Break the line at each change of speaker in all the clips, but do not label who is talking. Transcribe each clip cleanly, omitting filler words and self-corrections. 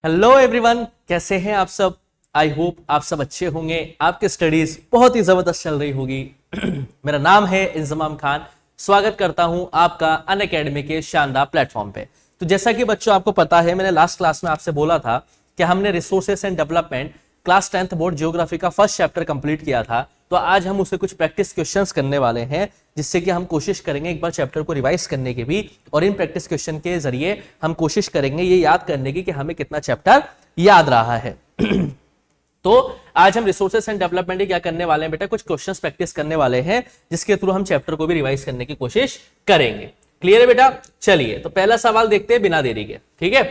Hello everyone, कैसे हैं आप सब। आई होप आप सब अच्छे होंगे, आपकी स्टडीज बहुत ही जबरदस्त चल रही होगी। मेरा नाम है इंजमाम खान। स्वागत करता हूं आपका अनअकैडमी के शानदार प्लेटफॉर्म पे। तो जैसा कि बच्चों आपको पता है, मैंने लास्ट क्लास में आपसे बोला था कि हमने resources and development class 10th board geography का फर्स्ट चैप्टर कंप्लीट किया था। तो आज हम उसे कुछ प्रैक्टिस क्वेश्चंस करने वाले हैं, जिससे कि हम कोशिश करेंगे एक बार चैप्टर को रिवाइज करने की भी, और इन प्रैक्टिस क्वेश्चन के जरिए हम कोशिश करेंगे ये याद करने की कि हमें कितना चैप्टर याद रहा है। तो आज हम रिसोर्सेस एंड डेवलपमेंट क्या करने वाले हैं बेटा, कुछ क्वेश्चंस प्रैक्टिस करने वाले हैं, जिसके थ्रू हम चैप्टर को भी रिवाइज करने की कोशिश करेंगे। क्लियर है बेटा। चलिए तो पहला सवाल देखते हैं बिना देरी के। ठीक है,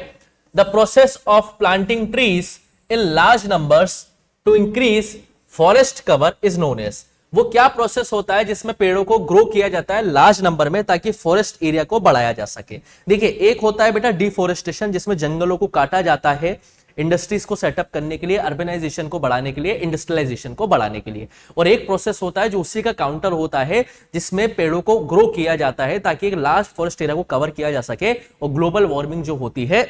the process of planting trees in large numbers to increase forest cover is known as. वो क्या प्रोसेस होता है जिसमें पेड़ों को ग्रो किया जाता है लार्ज नंबर में, ताकि फॉरेस्ट एरिया को बढ़ाया जा सके। देखिए, एक होता है बेटा डिफोरेस्टेशन, जिसमें जंगलों को काटा जाता है इंडस्ट्रीज को सेटअप करने के लिए, अर्बनाइजेशन को बढ़ाने के लिए, इंडस्ट्रियलाइजेशन को बढ़ाने के लिए। और एक प्रोसेस होता है जो उसी का काउंटर होता है, जिसमें पेड़ों को ग्रो किया जाता है ताकि एक लार्ज फॉरेस्ट एरिया को कवर किया जा सके, और ग्लोबल वार्मिंग जो होती है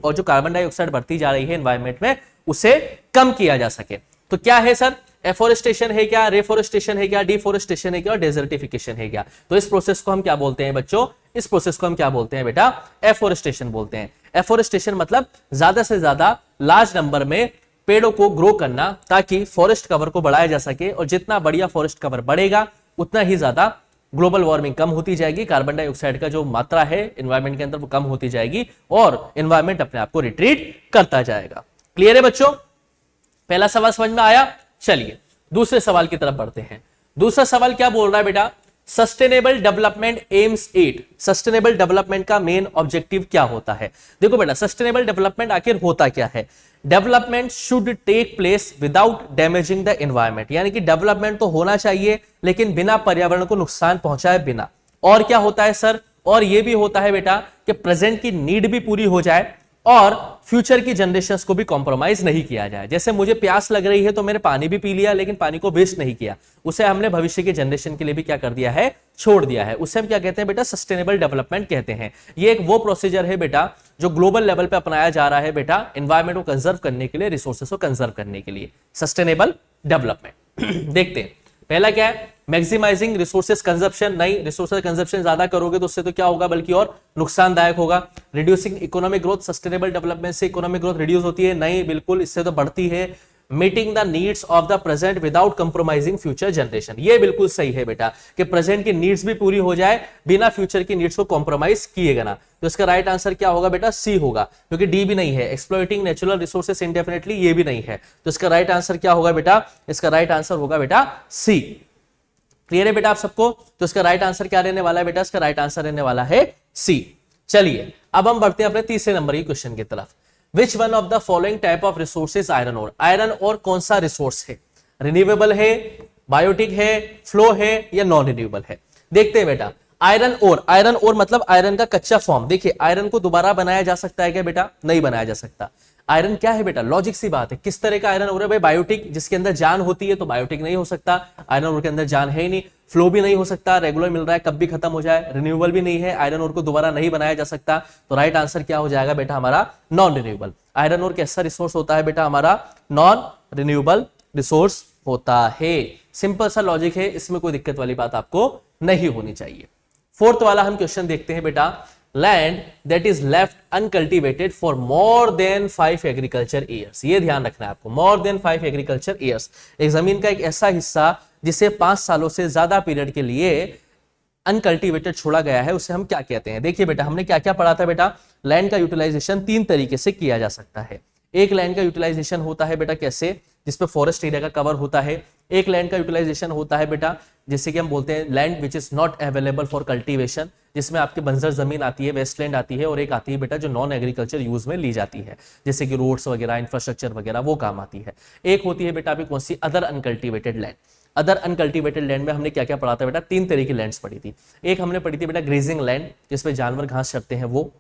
और जो कार्बन डाइऑक्साइड बढ़ती जा रही है एनवायरमेंट में, उसे कम किया जा सके। तो क्या है सर, एफोरेस्टेशन है क्या, रेफोरेस्टेशन है क्या, डिफोरेस्टेशन है क्या, और डेजर्टिफिकेशन है क्या। तो इस प्रोसेस को हम क्या बोलते हैं बच्चों, इस प्रोसेस को हम क्या बोलते हैं बेटा, एफोरेस्टेशन बोलते हैं। एफोरेस्टेशन मतलब ज्यादा से ज्यादा लार्ज नंबर में पेड़ों को ग्रो करना, ताकि फॉरेस्ट कवर को बढ़ाया जा सके, और जितना बढ़िया फॉरेस्ट कवर बढ़ेगा उतना ही ज्यादा ग्लोबल वार्मिंग कम होती जाएगी, कार्बन डाइऑक्साइड का जो मात्रा है एनवायरमेंट के अंदर वो कम होती जाएगी, और एनवायरमेंट अपने आप को रिट्रीट करता जाएगा। क्लियर है बच्चों, पहला सवाल समझ में आया। चलिए दूसरे सवाल की तरफ बढ़ते हैं। दूसरा सवाल क्या बोल रहा है बेटा, sustainable development aims at. Sustainable development का मेन ऑब्जेक्टिव क्या होता है। देखो बेटा, सस्टेनेबल डेवलपमेंट आखिर होता क्या है। Development should take place without damaging the environment, यानी कि डेवलपमेंट तो होना चाहिए लेकिन बिना पर्यावरण को नुकसान पहुंचाए बिना। और क्या होता है सर, और यह भी होता है बेटा कि प्रेजेंट की नीड भी पूरी हो जाए और फ्यूचर की जनरेशंस को भी कॉम्प्रोमाइज नहीं किया जाए। जैसे मुझे प्यास लग रही है तो मैंने पानी भी पी लिया, लेकिन पानी को वेस्ट नहीं किया, उसे हमने भविष्य की जनरेशन के लिए भी क्या कर दिया है, छोड़ दिया है। उसे हम क्या कहते हैं बेटा, सस्टेनेबल डेवलपमेंट कहते हैं। ये एक वो प्रोसीजर है बेटा जो ग्लोबल लेवल पे अपनाया जा रहा है बेटा, एनवायरमेंट को कंजर्व करने के लिए, रिसोर्सेस को कंजर्व करने के लिए, सस्टेनेबल डेवलपमेंट। देखते हैं पहला क्या है, मैक्सिमाइजिंग रिसोर्सेज कंजप्शन। नहीं, रिसोर्सेज कंजप्शन ज्यादा करोगे तो उससे तो क्या होगा, बल्कि और नुकसानदायक होगा। Reducing economic growth, sustainable development से इकोनॉमिक ग्रोथ रिड्यूस होती है। नहीं, बिल्कुल इससे तो बढ़ती है। Meeting the needs of the present without compromising future generation. ये बिल्कुल सही है बेटा कि प्रेजेंट की नीड्स भी पूरी हो जाए बिना फ्यूचर की नीड्स को कॉम्प्रोमाइज किएगा ना। तो इसका राइट आंसर क्या होगा बेटा, सी होगा, क्योंकि डी भी नहीं है। एक्सप्लॉइटिंग नेचुरल रिसोर्सेस इंडेफिनेटली, ये भी नहीं है। तो इसका राइट आंसर क्या होगा बेटा, इसका राइट आंसर होगा बेटा सी। क्लियर है बेटा आप सबको। तो इसका राइट आंसर क्या रहने वाला है बेटा, इसका राइट आंसर रहने वाला है सी। चलिए अब हम बढ़ते हैं अपने तीसरे नंबर की क्वेश्चन की तरफ। Which one of the following type of resources iron ore. Iron ore कौन सा रिसोर्स है, रिन्यूएबल है, बायोटिक है, फ्लो है, या नॉन रिन्यूएबल है। देखते हैं बेटा, आयरन ओर, आयरन ओर मतलब आयरन का कच्चा फॉर्म। देखिए, आयरन को दोबारा बनाया जा सकता है क्या बेटा, नहीं बनाया जा सकता। आयरन क्या है बेटा, लॉजिक सी बात है। किस तरह का आयरन ओर है भाई, बायोटिक, जिसके अंदर जान होती है, तो बायोटिक नहीं हो सकता, आयरन ओर के अंदर जान है ही नहीं। फ्लो भी नहीं हो सकता, रेगुलर मिल रहा है, कब भी खत्म हो जाए। रिन्यूएबल भी नहीं है, आयरन ओर को दोबारा नहीं बनाया जा सकता। तो राइट आंसर क्या हो जाएगा बेटा हमारा, नॉन रिन्यूएबल। आयरन ओर कैसा रिसोर्स होता है बेटा हमारा, नॉन रिन्यूएबल रिसोर्स होता है। सिंपल सा लॉजिक है, इसमें कोई दिक्कत वाली बात आपको नहीं होनी चाहिए। फोर्थ वाला हम क्वेश्चन देखते हैं बेटा, land that is left uncultivated for more than 5 agriculture years. ये ध्यान रखना है आपको, मोर देन 5 एग्रीकल्चर ईयर्स। एक जमीन का एक ऐसा हिस्सा जिसे 5 सालों से ज्यादा पीरियड के लिए अनकल्टिवेटेड छोड़ा गया है, उसे हम क्या कहते हैं। देखिए बेटा, हमने क्या क्या पढ़ा था बेटा, लैंड का यूटिलाइजेशन 3 तरीके से किया जा सकता है। एक लैंड का यूटिलाइजेशन होता है बेटा कैसे, जिसपे फॉरेस्ट एरिया का कवर होता है। एक लैंड का यूटिलाइजेशन होता है बेटा जिसे कि हम बोलते हैं land which is not available for cultivation, जिसमें आपकी बंजर जमीन आती है, वेस्टलैंड आती है। और एक आती है बेटा जो नॉन एग्रीकल्चर यूज में ली जाती है, जैसे कि रोड्स वगैरह, इंफ्रास्ट्रक्चर वगैरह, वो काम आती है। एक होती है बेटा अभी कौन सी, other uncultivated land. Other uncultivated land में हमने क्या क्या पढ़ा था बेटा, 3 तरह की लैंड्स पढ़ी थी। एक हमने पढ़ी थी बेटा ग्रेजिंग लैंड, जिसपे जानवर घास चरते हैं वो।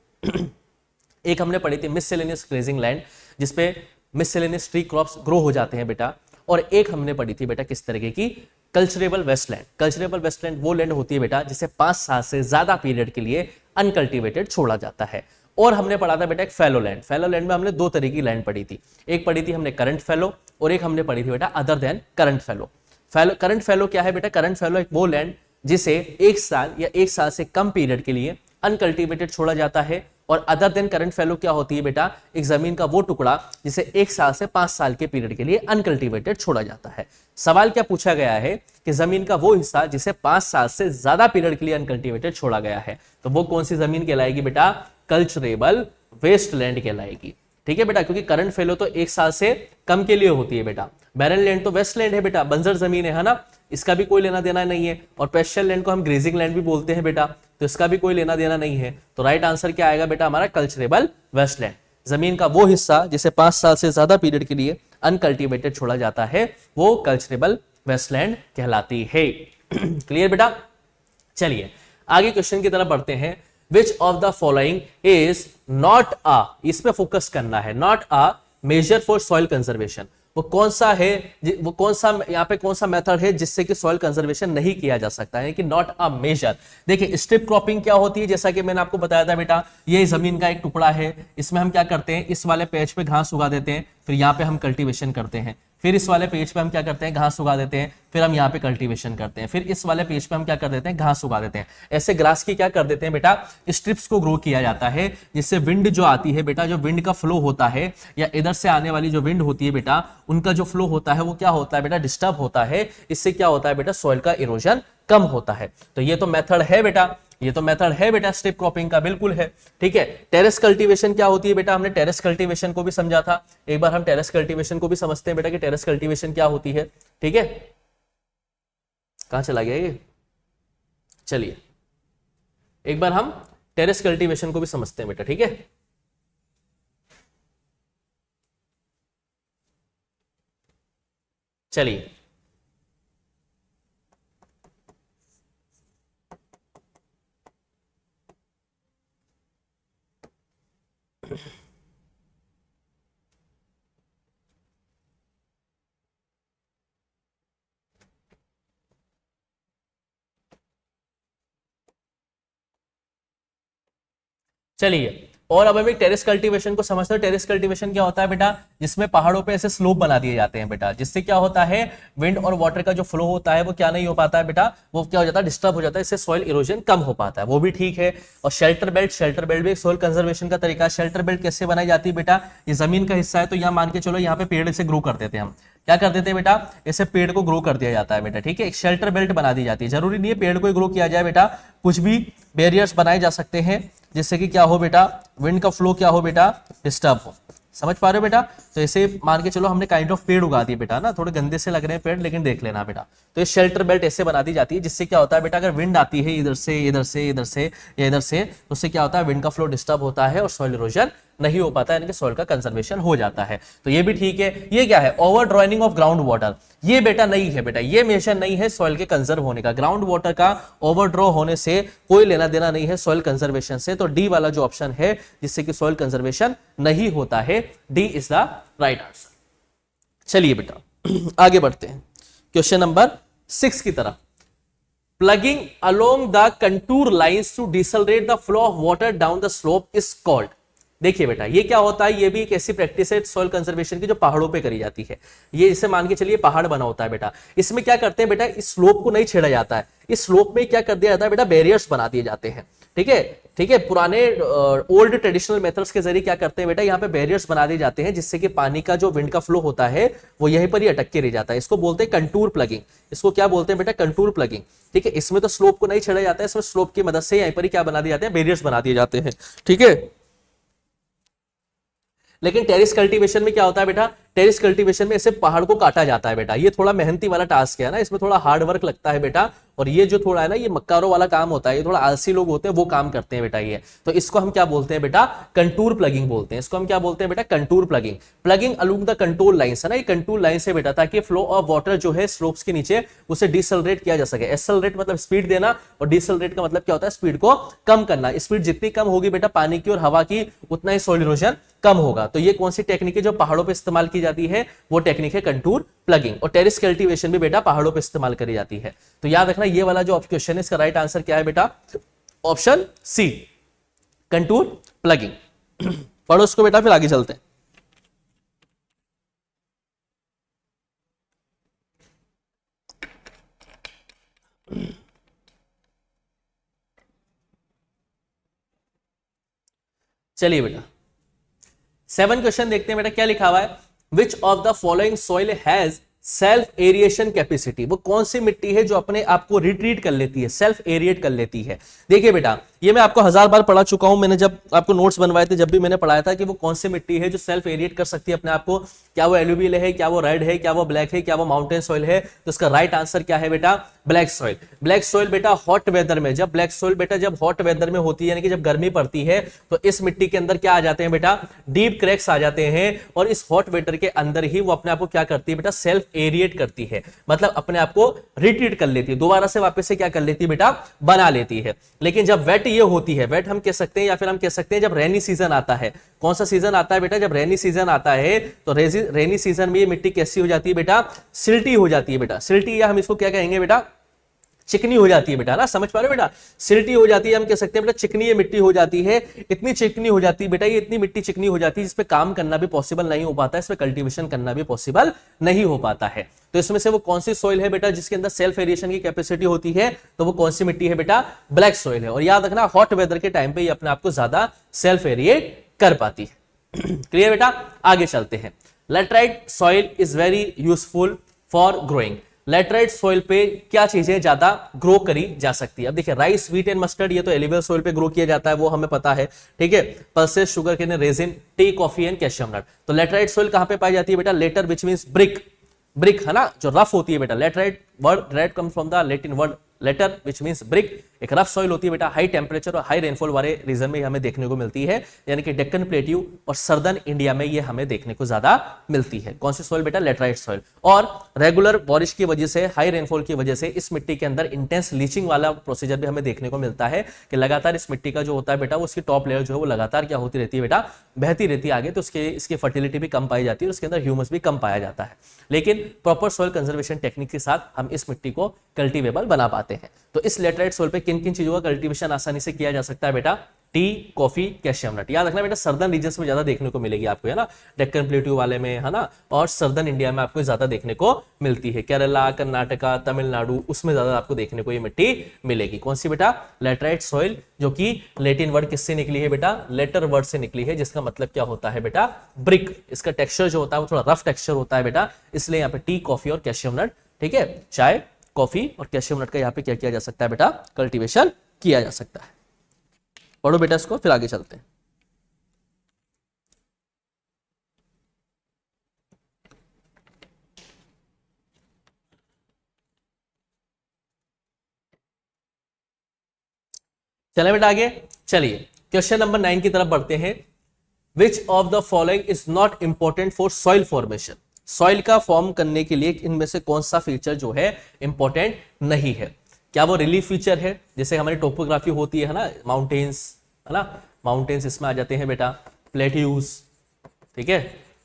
एक हमने पढ़ी थी मिससेलेनियस ग्रेजिंग लैंड, जिसपे मिससेलेनियस ट्री क्रॉप्स ग्रो हो जाते हैं बेटा। और एक हमने पढ़ी थी बेटा किस तरीके की, कल्चरेबल वेस्टलैंड। कल्चरेबल वेस्टलैंड वो लैंड होती है बेटा जिसे 5 साल से ज्यादा पीरियड के लिए अनकल्टिवेटेड छोड़ा जाता है। और हमने पढ़ा था बेटा एक फैलो लैंड। फैलो लैंड में हमने दो तरह की लैंड पढ़ी थी, एक पढ़ी थी हमने करंट फैलो और एक हमने पढ़ी थी बेटा other than current fallow. Current fallow क्या है बेटा? करंट फैलो एक वो लैंड जिसे 1 साल या 1 साल से कम पीरियड के लिए अनकल्टिवेटेड छोड़ा जाता है। और अदर देन करंट फैलो क्या होती है बेटा? एक जमीन का वो टुकड़ा जिसे 1 साल से 5 साल के पीरियड के लिए अनकल्टिवेटेड छोड़ा जाता है। सवाल क्या पूछा गया है कि जमीन का वो हिस्सा जिसे 5 साल से ज्यादा पीरियड के लिए अनकल्टिवेटेड छोड़ा गया है, तो वो कौन सी जमीन कहलाएगी बेटा? कल्चरेबल वेस्टलैंड कहलाएगी। ठीक है बेटा, क्योंकि करंट फैलो तो 1 साल से कम के लिए होती है बेटा। बैरन लैंड तो वेस्टलैंड है बेटा, बंजर जमीन है ना, इसका भी कोई लेना देना नहीं है। और पेस्चर लैंड को हम ग्रेजिंग लैंड भी बोलते हैं बेटा, तो इसका भी कोई लेना देना नहीं है। तो राइट आंसर क्या आएगा बेटा हमारा? Culturable wasteland. जमीन का वो हिस्सा जिसे 5 साल से ज्यादा पीरियड के लिए अनकल्टिवेटेड छोड़ा जाता है वो कल्चरेबल वेस्टलैंड कहलाती है। क्लियर बेटा? चलिए आगे क्वेश्चन की तरफ बढ़ते हैं। Which of the following is not a, इस पे फोकस करना है, not a major for soil conservation. वो कौन सा है, वो कौन सा यहाँ पे कौन सा मेथड है जिससे कि सॉइल कंजर्वेशन नहीं किया जा सकता है, कि नॉट अ मेजर। देखिए स्ट्रिप क्रॉपिंग क्या होती है, जैसा कि मैंने आपको बताया था बेटा, ये जमीन का एक टुकड़ा है, इसमें हम क्या करते हैं, इस वाले पेज पे घास उगा देते हैं, फिर यहाँ पे हम कल्टीवेशन करते हैं, फिर इस वाले पेज पे हम क्या करते हैं, घास उगा देते हैं, फिर हम यहाँ पे कल्टीवेशन करते हैं, फिर इस वाले पेज पे हम क्या कर देते हैं, घास उगा देते हैं। ऐसे ग्रास की क्या कर देते हैं बेटा, स्ट्रिप्स को ग्रो किया जाता है, जिससे विंड जो आती है बेटा, जो विंड का फ्लो होता है या इधर से आने वाली जो विंड होती है बेटा, उनका जो फ्लो होता है वो क्या होता है बेटा, डिस्टर्ब होता है। इससे क्या होता है बेटा, सॉइल का इरोजन कम होता है। तो ये तो मेथड है बेटा, ये तो मेथड है बेटा स्ट्रिप क्रॉपिंग का, बिल्कुल है। ठीक है, टेरेस कल्टीवेशन क्या होती है बेटा, हमने टेरेस कल्टीवेशन को भी समझा था। एक बार हम टेरेस कल्टीवेशन को भी समझते हैं बेटा कि टेरेस कल्टीवेशन क्या होती है। ठीक है, कहां चला गया ये? चलिए एक बार हम टेरेस कल्टीवेशन को भी समझते हैं बेटा। ठीक है, चलिए चलिए और अब हम एक टेरेस कल्टीवेशन को समझते हैं। टेरेस कल्टीवेशन क्या होता है बेटा, जिसमें पहाड़ों पे ऐसे स्लोप बना दिए जाते हैं बेटा, जिससे क्या होता है, विंड और वाटर का जो फ्लो होता है वो क्या नहीं हो पाता है बेटा, वो क्या हो जाता है, डिस्टर्ब हो जाता है। इससे सॉइल इरोजन कम हो पाता है, वो भी ठीक है। और शेल्टर बेल्ट भी एक सॉइल कंजर्वेशन का तरीका है। शेल्टर बेल्ट कैसे बनाई जाती है बेटा, ये जमीन का हिस्सा है, तो यहाँ मान के चलो यहाँ पे पेड़ से ग्रो कर देते हैं हम, क्या कर देते हैं बेटा, ऐसे पेड़ को ग्रो कर दिया जाता है बेटा। ठीक है, एक शेल्टर बेल्ट बना दी जाती है। जरूरी नहीं है पेड़ को ग्रो किया जाए बेटा, कुछ भी बैरियर्स बनाए जा सकते हैं जिससे कि क्या हो बेटा, विंड का फ्लो क्या हो बेटा, डिस्टर्ब हो। समझ पा रहे हो बेटा? तो ऐसे मान के चलो हमने काइंड ऑफ पेड़ उगा दिए बेटा ना, थोड़े गंदे से लग रहे हैं पेड़, लेकिन देख लेना बेटा। तो ये शेल्टर बेल्ट ऐसे बना दी जाती है, जिससे क्या होता है बेटा, अगर विंड आती है इधर से इधर से इधर से या इधर से, तो उससे क्या होता है, विंड का फ्लो डिस्टर्ब होता है और सॉइल इरोजन नहीं हो पाता है, यानी कि सॉइल का कंजर्वेशन हो जाता है। तो ये भी ठीक है। ये क्या है, over drawing of ground water, ये बेटा नहीं है बेटा, ये मेजर नहीं है सॉइल के कंजर्व होने का। ग्राउंड वाटर का ओवर ड्रॉ होने से कोई लेना देना नहीं है सॉइल कंजर्वेशन से। तो डी वाला जो ऑप्शन है जिससे कि सॉइल कंजर्वेशन नहीं होता है, D is the right answer. चलिए बेटा आगे बढ़ते हैं क्वेश्चन नंबर 6 की तरफ। Plugging along the contour lines to decelerate the flow of water down the slope is called. देखिए बेटा ये क्या होता है, ये भी एक ऐसी प्रैक्टिस है सॉइल कंजर्वेशन की जो पहाड़ों पे करी जाती है। ये इसे मान के चलिए पहाड़ बना होता है बेटा, इसमें क्या करते हैं बेटा, इस स्लोप को नहीं छेड़ा जाता है, इस स्लोप में क्या कर दिया जाता है बेटा, बैरियर्स बना दिए जाते हैं। ठीक है, ठीक है, पुराने ओल्ड ट्रेडिशनल मेथड्स के जरिए क्या करते हैं बेटा, यहाँ पे बैरियर्स बना दिए जाते हैं, जिससे कि पानी का जो विंड का फ्लो होता है वो यहीं पर ही अटक के रह जाता है। इसको बोलते हैं कंटूर प्लगिंग। इसको क्या बोलते हैं बेटा, कंटूर प्लगिंग। ठीक है, इसमें तो स्लोप को नहीं छेड़ा जाता है, इसमें स्लोप की मदद से यहीं पर ही क्या बना दिए जाते हैं, बैरियर्स बना दिए जाते हैं। ठीक है, लेकिन टेरिस कल्टीवेशन में क्या होता है बेटा, टेरिस कल्टीवेशन में ऐसे पहाड़ को काटा जाता है बेटा। ये थोड़ा मेहनती वाला टास्क है ना, इसमें थोड़ा हार्ड वर्क लगता है बेटा। और ये जो थोड़ा है ना, ये मक्कारों वाला काम होता है, ये थोड़ा आलसी लोग होते हैं वो काम करते हैं बेटा ये। तो इसको हम क्या बोलते हैं बेटा, कंटूर प्लगिंग बोलते हैं। इसको हम क्या बोलते हैं बेटा, contour plugging. Plugging along the contour lines है ना, ये कंटूर लाइन से बेटा, ताकि फ्लो ऑफ वाटर जो है स्लोप्स के नीचे उसे डिसलरेट किया जा सके। एक्सेलरेट मतलब स्पीड देना, और डिसलरेट का मतलब क्या होता है, स्पीड को कम करना। स्पीड जितनी कम होगी बेटा पानी की और हवा की, उतना ही सॉइल इरोजन कम होगा। तो ये कौन सी टेक्निक है जो पहाड़ों पे इस्तेमाल की जाती है, वो टेक्निक है कंटूर प्लगिंग। और टेरिस कल्टीवेशन भी बेटा पहाड़ों पे इस्तेमाल करी जाती है। तो याद रखना ये वाला जो क्वेश्चन है, इसका राइट आंसर क्या है बेटा, ऑप्शन सी, कंटूर प्लगिंग। पढ़ो उसको बेटा, फिर आगे चलते हैं। चलिए बेटा 7 क्वेश्चन देखते हैं बेटा, क्या लिखा हुआ है। विच of the following soil has self aeration capacity, वो कौन सी मिट्टी है जो अपने आप को रिट्रीट कर लेती है, सेल्फ एरिएट कर लेती है। देखिए बेटा ये मैं आपको 1000 बार पढ़ा चुका हूं, मैंने जब आपको नोट्स बनवाए थे जब भी मैंने पढ़ाया था कि वो कौन सी मिट्टी है जो सेल्फ एरिएट कर सकती है अपने आप को। क्या वो एलुवियल है, क्या वो रेड है, क्या वो ब्लैक है, क्या वो माउंटेन सॉइल है। तो इसका राइट आंसर क्या है बेटा, ब्लैक सॉइल। ब्लैक सॉइल बेटा हॉट वेदर में, जब ब्लैक सॉइल बेटा जब हॉट वेदर में होती है यानी कि जब गर्मी पड़ती है तो इस मिट्टी के अंदर क्या आ जाते हैं बेटा, डीप क्रैक्स आ जाते हैं और इस हॉट वेदर के अंदर ही वो अपने आप को क्या करती है बेटा, सेल्फ एरिएट करती है, मतलब अपने आप को रिट्रीट कर लेती है, दोबारा से वापस से क्या कर लेती है बेटा, बना लेती है। लेकिन जब वेट ये होती है, वेट हम कह सकते हैं या फिर हम कह सकते हैं जब रेनी सीजन आता है। कौन सा सीजन आता है बेटा, जब रेनी सीजन आता है तो रेनी सीजन में ये मिट्टी कैसी हो जाती है बेटा, सिल्टी हो जाती है बेटा, सिल्टी या हम इसको क्या कहेंगे बेटा, चिकनी हो जाती है बेटा ना, समझ पा रहे हो बेटा, सिल्टी हो जाती है, हम कह सकते हैं बेटा चिकनी ये मिट्टी हो जाती है। इतनी चिकनी हो जाती है बेटा, ये इतनी मिट्टी चिकनी हो जाती है जिसपे काम करना भी पॉसिबल नहीं हो पाता है, इसमें कल्टीवेशन करना भी पॉसिबल नहीं हो पाता है। तो इसमें से वो कौन सी सॉइल है बेटा जिसके अंदर सेल्फ एरिएशन की कैपेसिटी होती है, तो वो कौन सी मिट्टी है बेटा, ब्लैक सॉइल है। और याद रखना हॉट वेदर के टाइम पे ये अपने आप को ज्यादा सेल्फ एरिएट कर पाती है। क्लियर बेटा, आगे चलते हैं। Laterite soil is very useful for growing. Laterite soil पे क्या चीजें ज्यादा ग्रो करी जा सकती है। अब देखिए राइस, व्हीट एंड मस्टर्ड ये तो एलिवेल सॉइल पे ग्रो किया जाता है, वो हमें पता है, ठीक है। Pulses, sugar cane, raisin, tea, coffee and calcium nut. तो लैटराइट सॉइल कहां पे पाई जाती है बेटा, later which means brick, brick है ना, जो रफ होती है बेटा। Laterite word red comes from the Latin word later which means brick. एक रफ सॉइल होती है बेटा, हाई टेम्परेचर और हाई रेनफॉल वाले रीजन में हमें देखने को मिलती है, यानी कि डेक्कन प्लेट्यू और सर्दर्न इंडिया में ये हमें देखने को ज्यादा मिलती है। कौन सी सॉइल बेटा, लेटराइट सॉइल। और रेगुलर बारिश की वजह से, हाई रेनफॉल की वजह से इस मिट्टी के अंदर इंटेंस लीचिंग वाला प्रोसीजर भी हमें देखने को मिलता है कि लगातार इस मिट्टी का जो होता है बेटा, वो उसकी टॉप लेयर जो है वो लगातार क्या होती रहती है बेटा, बहती रहती है आगे, तो इसकी फर्टिलिटी भी कम पाई जाती है और उसके अंदर ह्यूमस भी कम पाया जाता है। लेकिन प्रॉपर सॉइल कंजर्वेशन टेक्निक के साथ हम इस मिट्टी को कल्टीवेबल बना पाते हैं। तो इस लेटराइट सॉइल पे किन किन चीजों का कल्टीवेशन आसानी से किया जा सकता है बेटा, टी, कॉफी, कैल्शियम नट। याद रखना बेटा सर्दर्न रीजन्स में ज्यादा देखने को मिलेगी आपको, है ना, डेक्कन प्लेट्यू वाले में, है ना, और सर्दर्न इंडिया में आपको ज्यादा देखने को मिलती है। केरला, कर्नाटका, तमिलनाडु, उसमें ज्यादा आपको देखने को ये मिट्टी मिलेगी। कौन सी बेटा, लेटराइट सॉइल, जो कि लैटिन वर्ड किससे निकली है बेटा, लेटर वर्ड से निकली है, जिसका मतलब क्या होता है बेटा, ब्रिक। इसका टेक्सचर जो होता है वो थोड़ा रफ टेक्सचर होता है बेटा, इसलिए यहाँ पे टी, कॉफी और कैल्शियम नट, ठीक है, चाय, कॉफी और कैल्शियम नट का यहाँ पे क्या किया जा सकता है बेटा, कल्टीवेशन किया जा सकता है। पढ़ो बेटा इसको, फिर आगे चलते हैं। चले बेटा आगे, चलिए क्वेश्चन नंबर 9 की तरफ बढ़ते हैं। Which of the following is not important for soil formation. Soil का फॉर्म करने के लिए इनमें से कौन सा फीचर जो है इंपॉर्टेंट नहीं है। क्या वो रिलीफ फीचर है, जैसे हमारी टोपोग्राफी होती है ना, माउंटेन्स, है ना, माउंटेन्स इसमें आ जाते हैं बेटा, प्लेट्यूज, ठीक है,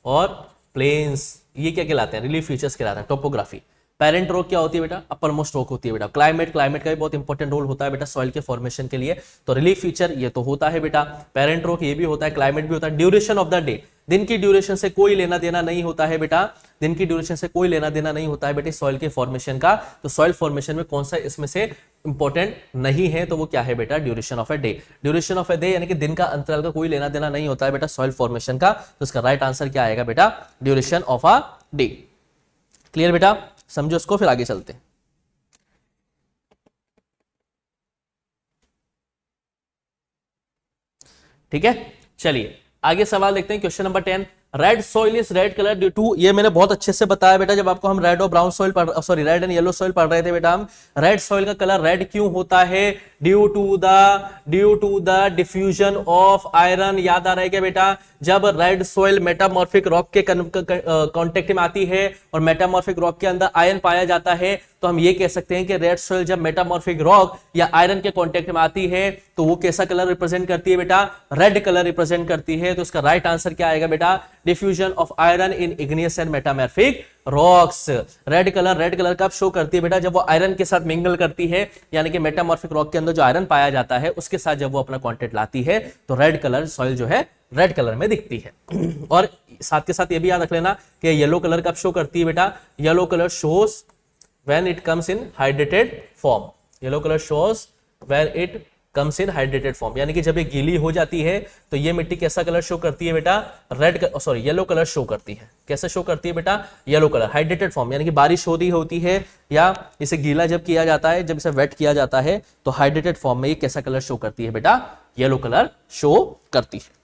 और प्लेन्स, ये क्या कहलाते हैं, रिलीफ फीचर्स कहलाते हैं, टोपोग्राफी। पेरेंट रॉक क्या होती है बेटा, अपर मोस्ट रॉक होती है बेटा। क्लाइमेट, क्लाइमेट का भी बहुत इंपॉर्टेंट रोल होता है बेटा सॉइल के फॉर्मेशन के लिए। तो रिलीफ फीचर ये तो होता है बेटा, पेरेंट रॉक ये भी होता है, क्लाइमेट भी होता है। ड्यूरेशन ऑफ द डे, दिन की ड्यूरेशन से कोई लेना देना नहीं होता है बेटा, दिन की ड्यूरेशन से कोई लेना देना नहीं होता है बेटे सॉइल के फॉर्मेशन का। तो सॉइल फॉर्मेशन में कौन सा इसमें से इंपॉर्टेंट नहीं है, तो वो क्या है बेटा, duration of a day. Duration of a day यानी कि दिन का अंतराल का कोई लेना देना नहीं होता है बेटा सॉइल फॉर्मेशन का। तो इसका राइट आंसर क्या आएगा बेटा, duration of a day. Clear बेटा, समझो इसको, फिर आगे चलते हैं। ठीक है, चलिए आगे सवाल देखते हैं। Question number 10, red soil is red colour due to, ये मैंने बहुत अच्छे से बताया बेटा जब आपको हम रेड और brown soil sorry red and yellow soil पढ़ रहे थे बेटा। हम रेड सॉइल का कलर रेड क्यों होता है, due to the diffusion of iron. याद आ रहा है क्या बेटा, जब रेड सॉइल मेटामॉर्फिक रॉक के कांटेक्ट में आती है और मेटामॉर्फिक रॉक के अंदर आयरन पाया जाता है, तो हम ये कह सकते हैं कि रेड सॉइल जब मेटामॉर्फिक रॉक या आयरन के कांटेक्ट में आती है तो वो कैसा कलर रिप्रेजेंट करती है बेटा, रेड कलर रिप्रेजेंट करती है। तो इसका राइट आंसर क्या आएगा बेटा, diffusion of iron in igneous and metamorphic rocks. Red colour कब शो करती है बेटा, जब वो आयरन के साथ मिंगल करती है, यानी कि मेटामॉर्फिक रॉक के अंदर जो आयरन पाया जाता है उसके साथ जब वो अपना कांटेक्ट लाती है तो रेड कलर सॉइल जो है रेड कलर में दिखती है। और साथ के साथ ये भी याद रख लेना कि येलो कलर कब शो करती है बेटा, yellow colour shows when it comes in hydrated form. Yellow colour shows when it comes in hydrated form, यानी कि जब ये गीली हो जाती है तो ये मिट्टी कैसा कलर शो करती है बेटा, येलो कलर शो करती है। कैसा शो करती है बेटा, येलो कलर, हाइड्रेटेड फॉर्म, यानी कि बारिश हो रही होती है या इसे गीला जब किया जाता है, जब इसे वेट किया जाता है तो हाइड्रेटेड फॉर्म में ये कैसा कलर शो करती है बेटा, येलो कलर शो करती है।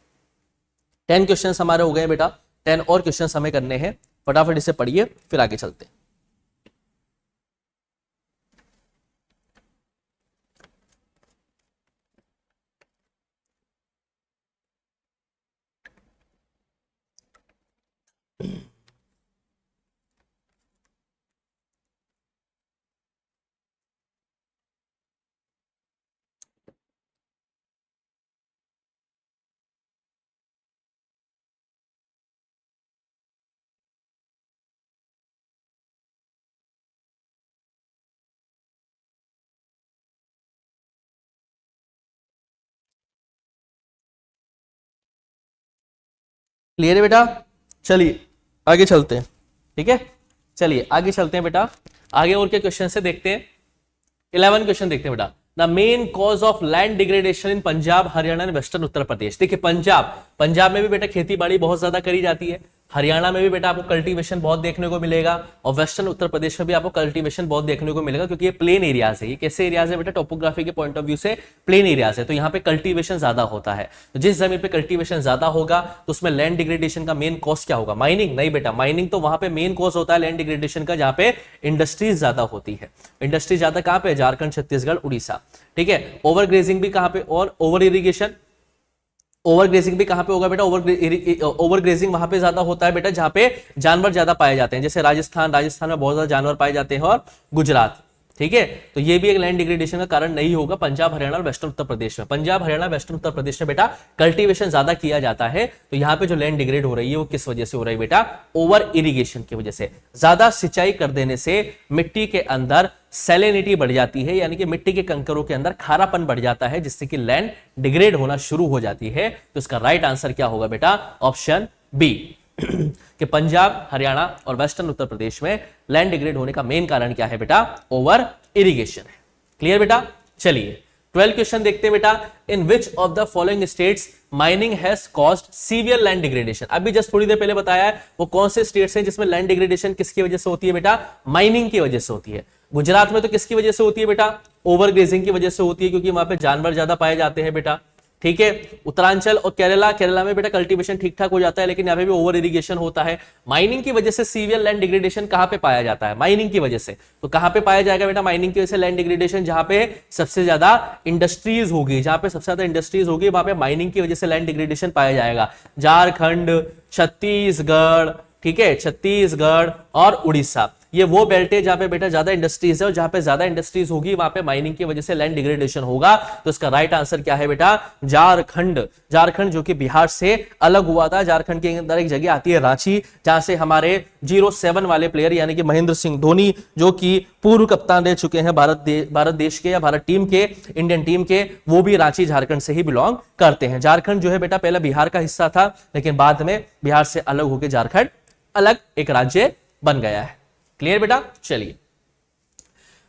10 क्वेश्चन हमारे हो गए बेटा, 10 और क्वेश्चन हमें करने हैं, फटाफट इसे पढ़िए फिर आगे चलते हैं। क्लियर है बेटा, चलिए आगे चलते हैं। ठीक है, चलिए आगे चलते हैं बेटा, आगे और क्या क्वेश्चन से देखते हैं। 11 क्वेश्चन देखते हैं बेटा। The main cause of land degradation in Punjab, Haryana and western Uttar Pradesh. देखिए पंजाब में भी बेटा खेती बाड़ी बहुत ज्यादा करी जाती है, हरियाणा में भी बेटा आपको कल्टीवेशन बहुत देखने को मिलेगा, और वेस्टर्न उत्तर प्रदेश में भी आपको कल्टीवेशन बहुत देखने को मिलेगा, क्योंकि ये प्लेन एरियाज है। ये कैसे एरियाज है बेटा, टोपोग्राफी के पॉइंट ऑफ व्यू से प्लेन एरियाज है, तो यहाँ पे कल्टीवेशन ज्यादा होता है। तो जिस जमीन पे कल्टीवेशन ज्यादा होगा तो उसमें लैंड डिग्रेडेशन का मेन कॉज क्या होगा, माइनिंग? नहीं बेटा, माइनिंग तो वहां पे मेन कॉज होता है लैंड डिग्रेडेशन का जहां पे इंडस्ट्रीज ज्यादा होती है। इंडस्ट्री ज्यादा कहां पे, झारखंड, छत्तीसगढ़, उड़ीसा। ठीक है, ओवर ग्रेजिंग भी कहां पे, और ओवर इरिगेशन, ओवर ग्रेजिंग भी कहां पे होगा बेटा, ओवर ग्रेजिंग वहां पे ज्यादा होता है बेटा जहां पे जानवर ज्यादा पाए जाते हैं, जैसे राजस्थान में बहुत ज्यादा जानवर पाए जाते हैं, और गुजरात। ठीक है, तो ये भी एक लैंड डिग्रेडेशन का कारण नहीं होगा पंजाब, हरियाणा और वेस्टर्न उत्तर प्रदेश में। पंजाब, हरियाणा, वेस्टर्न उत्तर प्रदेश में बेटा कल्टीवेशन ज्यादा किया जाता है, तो यहां पे जो लैंड डिग्रेड हो रही है वो किस वजह से हो रही है बेटा, ओवर इरिगेशन की वजह से। ज्यादा सिंचाई कर देने से मिट्टी के अंदर सैलिनिटी बढ़ जाती है, यानी कि मिट्टी के कंकरों के अंदर खारापन बढ़ जाता है, जिससे कि लैंड डिग्रेड होना शुरू हो जाती है। तो इसका राइट आंसर क्या होगा बेटा, ऑप्शन बी कि पंजाब, हरियाणा और वेस्टर्न उत्तर प्रदेश में लैंड डिग्रेड होने का मेन कारण क्या है बेटा, ओवर इरिगेशन है। क्लियर बेटा, चलिए 12 क्वेश्चन देखते हैं बेटा। In which of the following states mining has caused severe land degradation. अभी जस्ट थोड़ी देर पहले बताया है वो कौन से स्टेट्स हैं जिसमें लैंड डिग्रेडेशन किसकी वजह से होती है बेटा, माइनिंग की वजह से होती है। गुजरात में तो किसकी वजह से होती है बेटा, ओवर ग्रेजिंग की वजह से होती है, क्योंकि वहां पे जानवर ज्यादा पाए जाते हैं बेटा। ठीक है, उत्तरांचल और केरला में बेटा कल्टीवेशन ठीक ठाक हो जाता है, लेकिन यहाँ पे भी ओवर इरिगेशन होता है। माइनिंग की वजह से सीवियर लैंड डिग्रेडेशन कहां पे पाया जाता है, माइनिंग की वजह से। तो कहां पे पाया जाएगा बेटा माइनिंग की वजह से लैंड डिग्रेडेशन, जहां पे सबसे ज्यादा इंडस्ट्रीज होगी, जहां पे सबसे ज्यादा इंडस्ट्रीज होगी वहां पे माइनिंग की वजह से लैंड डिग्रेडेशन पाया जाएगा। झारखंड, छत्तीसगढ़, ठीक है, छत्तीसगढ़ और उड़ीसा, ये वो बेल्ट है जहां पे बेटा ज्यादा इंडस्ट्रीज है, और जहां पे ज्यादा इंडस्ट्रीज होगी वहां पे माइनिंग की वजह से लैंड डिग्रेडेशन होगा। तो इसका राइट आंसर क्या है बेटा, झारखंड। झारखंड जो कि बिहार से अलग हुआ था, झारखंड के अंदर एक जगह आती है रांची, जहां से हमारे 07 वाले प्लेयर यानी कि महेंद्र सिंह धोनी, जो कि पूर्व कप्तान रह चुके हैं भारत देश के या भारत टीम के, इंडियन टीम के, वो भी रांची झारखंड से ही बिलोंग करते हैं। झारखंड जो है बेटा पहले बिहार का हिस्सा था, लेकिन बाद में बिहार से अलग होकर झारखंड अलग एक राज्य बन गया है। क्लियर बेटा, चलिए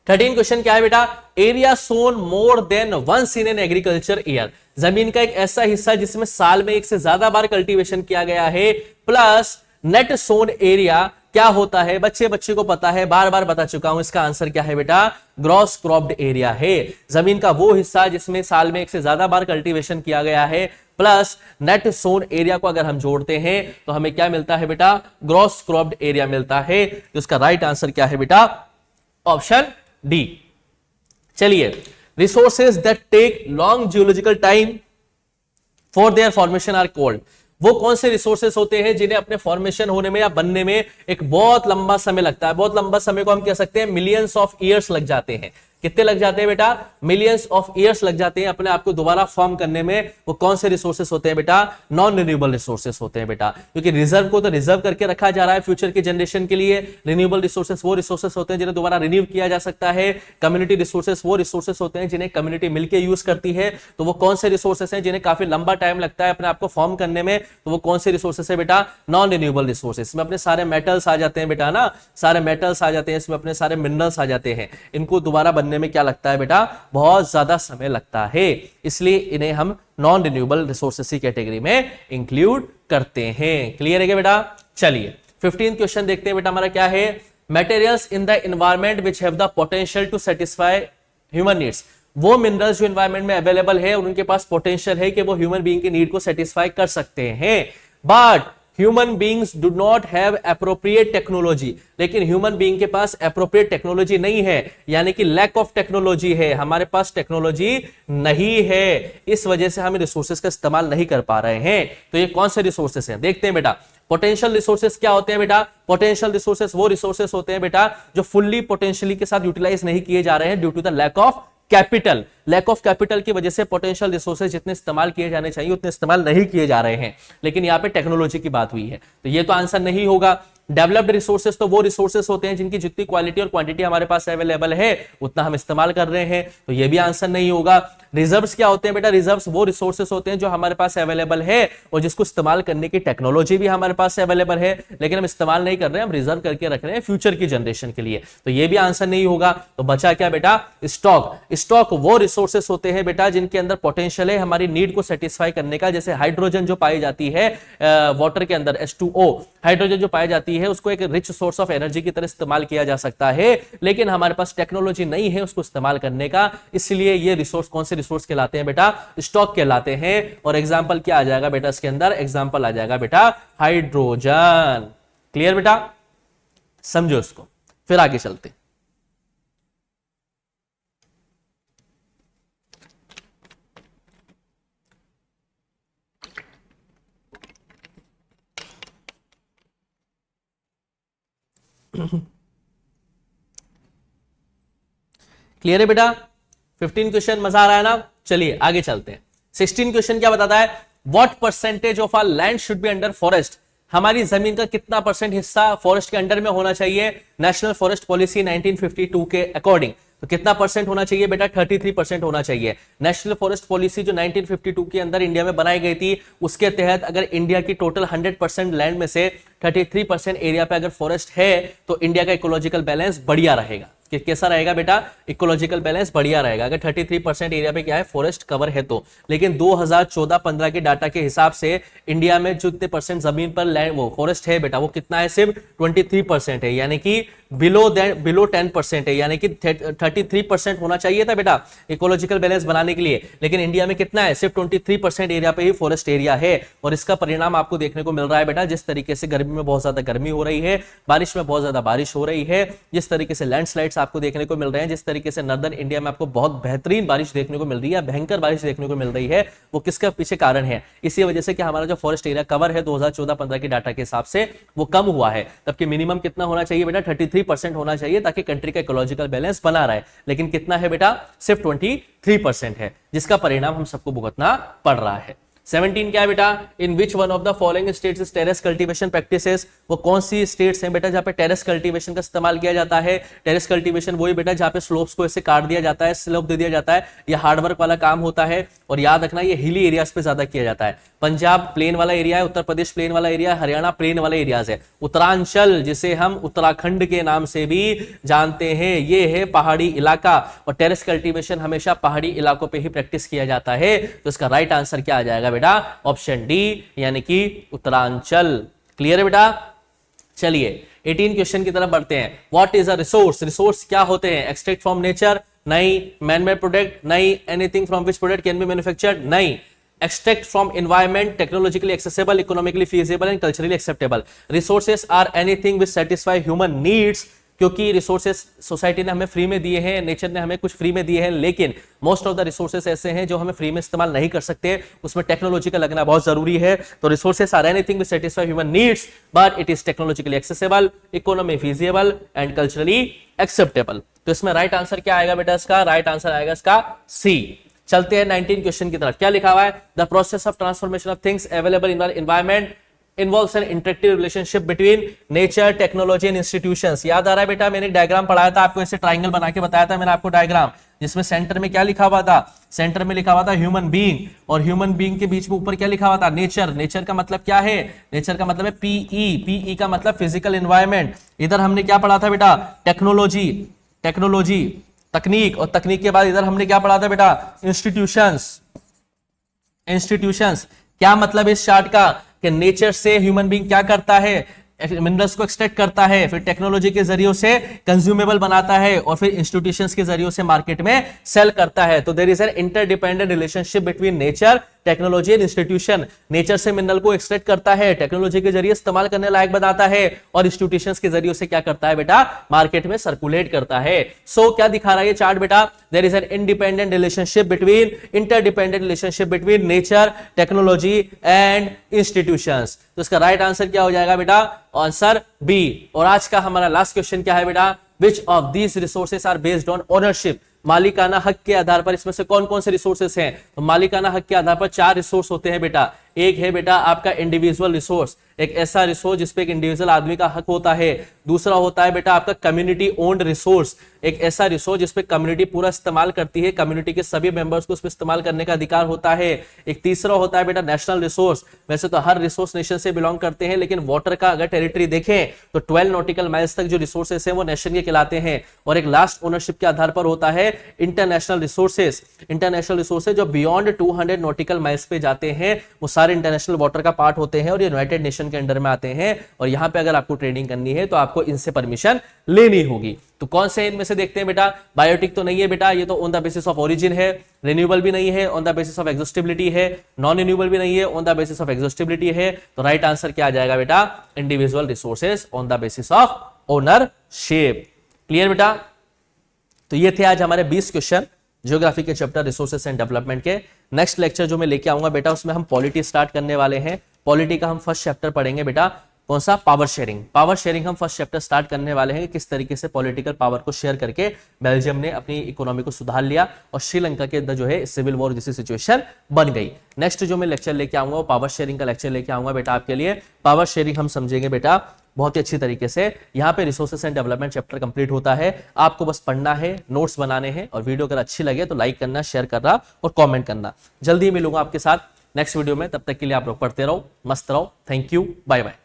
13 क्वेश्चन क्या है बेटा, area sown more than once in an agriculture year. जमीन का एक ऐसा हिस्सा जिसमें साल में एक से ज्यादा बार कल्टीवेशन किया गया है, प्लस नेट सोन एरिया क्या होता है, बच्चे को पता है, बार बार बता चुका हूं। इसका आंसर क्या है बेटा, ग्रॉस क्रॉप्ड एरिया है। जमीन का वो हिस्सा जिसमें साल में एक से ज्यादा बार कल्टीवेशन किया गया है, प्लस नेट सोन एरिया को अगर हम जोड़ते हैं तो हमें क्या मिलता है बेटा, ग्रॉस क्रॉप्ड एरिया मिलता है। तो इसका राइट आंसर क्या है बेटा, ऑप्शन डी। चलिए, resources that take long geological time for their formation are called. वो कौन से रिसोर्सेस होते हैं जिन्हें अपने फॉर्मेशन होने में या बनने में एक बहुत लंबा समय लगता है। बहुत लंबा समय को हम कह सकते हैं मिलियंस ऑफ ईयर्स लग जाते हैं। कितने लग जाते हैं बेटा? मिलियंस ऑफ ईयर्स लग जाते हैं अपने आप को दोबारा फॉर्म करने में। वो कौन से रिसोर्सेस होते हैं बेटा? नॉन रिन्यूएबल रिसोर्सेस होते हैं बेटा, क्योंकि रिजर्व को तो रिजर्व करके रखा जा रहा है फ्यूचर के जनरेशन के लिए। रिन्यूएबल रिसोर्सेस वो रिसोर्सेस होते हैं जिन्हें दोबारा रिन्यू किया जा सकता है। कम्युनिटी रिसोर्सेस वो रिसोर्सेस होते हैं जिन्हें कम्युनिटी मिलकर यूज करती है। तो वो कौन से रिसोर्सेस हैं जिन्हें काफी लंबा टाइम लगता है अपने आप को फॉर्म करने में? तो वो कौन से रिसोर्सेस है बेटा? Non renewable resources. इसमें अपने सारे मेटल्स आ जाते हैं बेटा ना, सारे मेटल्स आ जाते हैं, इसमें अपने सारे मिनरल्स आ जाते हैं। इनको दोबारा बनने में क्या लगता है बेटा? बहुत ज्यादा समय लगता है, इसलिए इन्हें हम नॉन रिन्यूएबल रिसोर्सेस की कैटेगरी में इंक्लूड करते हैं। क्लियर है क्या बेटा? चलिए 15th क्वेश्चन देखते हैं बेटा, हमारा क्या है? Materials in the environment which have the potential to satisfy human needs. वो मिनरल्स जो एनवायरमेंट में अवेलेबल है और उनके पास पोटेंशियल है कि वो ह्यूमन बीइंग की नीड को सेटिस्फाई कर सकते हैं, but human beings do not have appropriate technology. लेकिन ह्यूमन बीइंग के पास एप्रोप्रिएट टेक्नोलॉजी नहीं है, यानी कि लैक ऑफ टेक्नोलॉजी है, हमारे पास टेक्नोलॉजी नहीं है, इस वजह से हम रिसोर्सेज का इस्तेमाल नहीं कर पा रहे हैं। तो ये कौन से रिसोर्सेज हैं देखते हैं बेटा। पोटेंशियल रिसोर्सेज क्या होते हैं बेटा? पोटेंशियल रिसोर्सेज वो रिसोर्सेज होते हैं बेटा जो फुल्ली पोटेंशियली के साथ यूटिलाइज नहीं किए जा रहे हैं due to the lack of capital. Lack of capital की वजह से पोटेंशियल रिसोर्सेज जितने इस्तेमाल किए जाने चाहिए उतने इस्तेमाल नहीं किए जा रहे हैं। लेकिन यहां पे टेक्नोलॉजी की बात हुई है, तो ये तो आंसर नहीं होगा। डेवलप्ड रिसोर्सेज तो वो रिसोर्सेज होते हैं जिनकी जितनी क्वालिटी और क्वांटिटी हमारे पास अवेलेबल है उतना हम इस्तेमाल कर रहे हैं, तो ये भी आंसर नहीं होगा। रिजर्व्स क्या होते हैं बेटा? रिजर्व्स वो रिसोर्सेज होते हैं जो हमारे पास अवेलेबल है और जिसको इस्तेमाल करने की टेक्नोलॉजी भी हमारे पास अवेलेबल है, लेकिन हम इस्तेमाल नहीं कर रहे हैं, हम रिजर्व करके रख रहे हैं फ्यूचर की जनरेशन के लिए, तो ये भी आंसर नहीं होगा। तो बचा क्या बेटा? स्टॉक। स्टॉक वो रिसोर्सेज होते हैं बेटा जिनके अंदर पोटेंशियल है हमारी नीड को सेटिस्फाई करने का, जैसे हाइड्रोजन जो पाई जाती है वाटर के अंदर, H2O हाइड्रोजन जो पाई जाती है उसको एक रिच सोर्स ऑफ एनर्जी की तरह इस्तेमाल किया जा सकता है, लेकिन हमारे पास टेक्नोलॉजी नहीं है उसको इस्तेमाल करने का, इसलिए ये रिसोर्स कौन से रिसोर्स कहलाते हैं बेटा? स्टॉक कहलाते हैं। और एग्जांपल क्या आ जाएगा बेटा इसके अंदर? एग्जांपल आ जाएगा बेटा हाइड्रोजन। क्लियर बेटा? समझो इसको, फिर आगे चलते हैं। क्लियर है बेटा? 15 क्वेश्चन मजा आ रहा है ना? चलिए आगे चलते हैं। 16 क्वेश्चन क्या बताता है? What percentage of our land should be under forest. हमारी जमीन का कितना परसेंट हिस्सा फॉरेस्ट के अंडर में होना चाहिए नेशनल फॉरेस्ट पॉलिसी 1952 के अकॉर्डिंग? तो कितना परसेंट होना चाहिए बेटा? 33% होना चाहिए। नेशनल फॉरेस्ट पॉलिसी जो 1952 के अंदर इंडिया में बनाई गई थी, उसके तहत अगर इंडिया की टोटल 100% लैंड में से 33% एरिया पे अगर फॉरेस्ट है तो इंडिया का इकोलॉजिकल बैलेंस बढ़िया रहेगा। कैसा रहेगा बेटा? इकोलॉजिकल बैलेंस बढ़िया रहेगा अगर 33% एरिया पे क्या है फॉरेस्ट कवर है तो। लेकिन 2014-15 के डाटा के हिसाब से इंडिया में जो इतने परसेंट जमीन पर लैंड वो फॉरेस्ट है बेटा वो कितना है? सिर्फ 23% है, यानी कि बिलो 10% है, यानी कि 33% होना चाहिए था बेटा इकोलॉजिकल बैलेंस बनाने के लिए, लेकिन इंडिया में कितना है? सिर्फ 23% एरिया पे ही फॉरेस्ट एरिया है। और इसका परिणाम आपको देखने को मिल रहा है बेटा, जिस तरीके से गर्मी में बहुत ज्यादा गर्मी हो रही है, बारिश में बहुत ज्यादा बारिश हो रही है, जिस तरीके से लैंडस्लाइड्स आपको देखने को मिल रहे हैं, जिस तरीके से नॉर्दर्न इंडिया में आपको बहुत बेहतरीन बारिश देखने को मिल रही है, भयंकर बारिश देखने को मिल रही है, वो किसका पीछे कारण है? इसी वजह से कि हमारा जो फॉरेस्ट एरिया कवर है 2014-15 के डाटा के हिसाब से वो कम हुआ है। तब कि मिनिमम कितना होना चाहिए बेटा? 33% होना चाहिए ताकि कंट्री का इकोलॉजिकल बैलेंस बना रहे, लेकिन कितना है बेटा? सिर्फ 23% है, जिसका परिणाम हम सबको भुगतना पड़ रहा है। 17 क्या है बेटा? In which one of the following states is terrace cultivation practices. वो कौन सी स्टेट्स हैं बेटा जहां पे टेरेस कल्टीवेशन का इस्तेमाल किया जाता है? टेरेस कल्टीवेशन वही बेटा जहां पे स्लोप्स को ऐसे काट दिया जाता है, स्लोप दे दिया जाता है, ये हार्डवर्क वाला काम होता है। और याद रखना ये हिली एरियाज पे ज्यादा किया जाता है। पंजाब प्लेन वाला एरिया है, उत्तर प्रदेश प्लेन वाला एरिया है, हरियाणा प्लेन वाला एरियाज है। उत्तरांचल जिसे हम उत्तराखंड के नाम से भी जानते हैं, ये है पहाड़ी इलाका, और टेरेस कल्टीवेशन हमेशा पहाड़ी इलाकों पे ही प्रैक्टिस किया जाता है। तो इसका राइट आंसर क्या आ जाएगा बेटा? ऑप्शन डी, यानी कि उत्तरांचल। क्लियर है बेटा? चलिए 18 क्वेश्चन की तरफ बढ़ते हैं। What is a resource? Resource क्या होते हैं? Extract from nature? नहीं। Man made product? नहीं। Anything from which product can be manufactured? नहीं। extract from environment, technologically accessible, economically feasible and culturally acceptable. Resources are anything which satisfy human needs, क्योंकि resources society ने हमें free में दिए हैं, nature ने हमें कुछ फ्री में दिए हैं, लेकिन मोस्ट ऑफ द रिसोर्सेस ऐसे हैं जो हमें फ्री में इस्तेमाल नहीं कर सकते, उसमें टेक्नोलॉजी का लगना बहुत जरूरी है। तो resources are anything which satisfy human needs but it is technologically accessible, economy feasible and culturally acceptable. तो इसमें राइट आंसर क्या आएगा बेटा? इसका राइट आंसर आएगा इसका सी। चलते हैं 19 क्वेश्चन की तरफ। क्या लिखा हुआ है? The process of transformation of things available in the environment involves N interactive relationship between nature, technology and institutions. याद आ रहा है बेटा? मैंने एक डायग्राम पढ़ाया था आपको, ऐसे ट्राइंगल बना के बताया था मैंने आपको डायग्राम, जिसमें सेंटर में क्या लिखा हुआ था? सेंटर में लिखा हुआ था ह्यूमन बीइंग, और ह्यूमन बीइंग के बीच में ऊपर क्या लिखा हुआ था? नेचर। नेचर का मतलब क्या है? नेचर का मतलब है पीई। पीई का मतलब फिजिकल एनवायरनमेंट। इधर हमने क्या पढ़ा था बेटा? टेक्नोलॉजी, टेक्नोलॉजी तकनीक, और तकनीक के बाद इधर हमने क्या पढ़ा था बेटा? इंस्टीट्यूशंस। इंस्टीट्यूशंस क्या मतलब इस चार्ट का? कि नेचर से ह्यूमन बीइंग क्या करता है? मिनरल्स को एक्सट्रैक्ट करता है, फिर टेक्नोलॉजी के जरिए से कंज्यूमेबल बनाता है, और फिर इंस्टीट्यूशंस के जरिए से मार्केट में सेल करता है। तो there is an interdependent relationship between nature, technology and institution. Nature से मिनरल को एक्सट्रैक्ट करता है, टेक्नोलॉजी के जरिए इस्तेमाल करने लायक बनाता है, और इंस्टीट्यूशंस के जरिए से क्या करता है बेटा? मार्केट में सर्कुलेट करता है। सो क्या दिखा रहा है ये चार्ट बेटा? There is an independent relationship between, interdependent relationship between nature, technology and institutions. तो इसका राइट आंसर क्या हो जाएगा बेटा? Answer B. और आज का हमारा लास्ट क्वेश्चन क्या है बेटा? Which of these resources are based on ownership. मालिकाना हक के आधार पर इसमें से कौन कौन से रिसोर्सेस हैं? तो मालिकाना हक के आधार पर 4 रिसोर्स होते हैं बेटा। एक है बेटा आपका इंडिविजुअल रिसोर्स, एक ऐसा रिसोर्स जिसपे एक इंडिविजुअल आदमी का हक होता है। दूसरा होता है बेटा आपका कम्युनिटी ओन्ड रिसोर्स, एक ऐसा रिसोर्स जिसपे कम्युनिटी पूरा इस्तेमाल करती है, कम्युनिटी के सभी मेंबर्स को उसमें इस्तेमाल करने का अधिकार होता है। एक तीसरा होता है बेटा नेशनल रिसोर्स। वैसे तो हर रिसोर्स नेशन से बिलोंग करते हैं, लेकिन वाटर का अगर टेरिटरी देखें तो 12 नॉटिकल माइल्स तक जो रिसोर्सेस हैं वो नेशन के कहलाते हैं। और एक लास्ट ओनरशिप के आधार पर होता है इंटरनेशनल रिसोर्सेस। इंटरनेशनल रिसोर्सेज जो बियॉन्ड 200 नॉटिकल माइल्स पे जाते हैं वो सारे इंटरनेशनल वाटर का पार्ट होते हैं, और ये यूनाइटेड नेशन के अंडर में आते हैं। और यहां पे अगर आपको ट्रेडिंग करनी है तो आपको इनसे परमिशन लेनी होगी। तो कौन से इनमें से देखते हैं बेटा? बायोटिक तो नहीं है बेटा, ये तो on the basis of origin है। रिन्यूएबल भी नहीं है, on the basis of exhaustibility है। नॉन रिन्यूएबल भी नहीं है, on the basis of exhaustibility है। तो राइट आंसर क्या आ जाएगा बेटा? Individual resources on the basis of ownership. Clear बेटा? तो ये थे आज हमारे 20 क्वेश्चन ज्योग्राफी के चैप्टर रिसोर्सेस एंड डेवलपमेंट के। नेक्स्ट लेक्चर जो मैं लेके आऊंगा बेटा उसमें हम पॉलिटी स्टार्ट करने वाले हैं। पॉलिटी का हम फर्स्ट चैप्टर पढ़ेंगे बेटा, कौन सा? Power sharing. पावर शेयरिंग हम फर्स्ट चैप्टर स्टार्ट करने वाले हैं, किस तरीके से पॉलिटिकल पावर को शेयर करके बेल्जियम ने अपनी इकोनॉमी को सुधार लिया और श्रीलंका के अंदर जो है सिविल वॉर जैसी सिचुएशन बन गई। नेक्स्ट जो मैं लेक्चर लेके आऊंगा वो पावर शेयरिंग का लेक्चर लेके आऊंगा बेटा आपके लिए। पावर शेयरिंग हम समझेंगे बेटा बहुत ही अच्छी तरीके से। यहाँ पे resources and development chapter complete होता है। आपको बस पढ़ना है, नोट्स बनाने हैं, और वीडियो अगर अच्छी लगे तो लाइक करना, शेयर करना और कमेंट करना। जल्दी मिलूंगा आपके साथ नेक्स्ट वीडियो में, तब तक के लिए आप लोग पढ़ते रहो, मस्त रहो। Thank you, bye bye.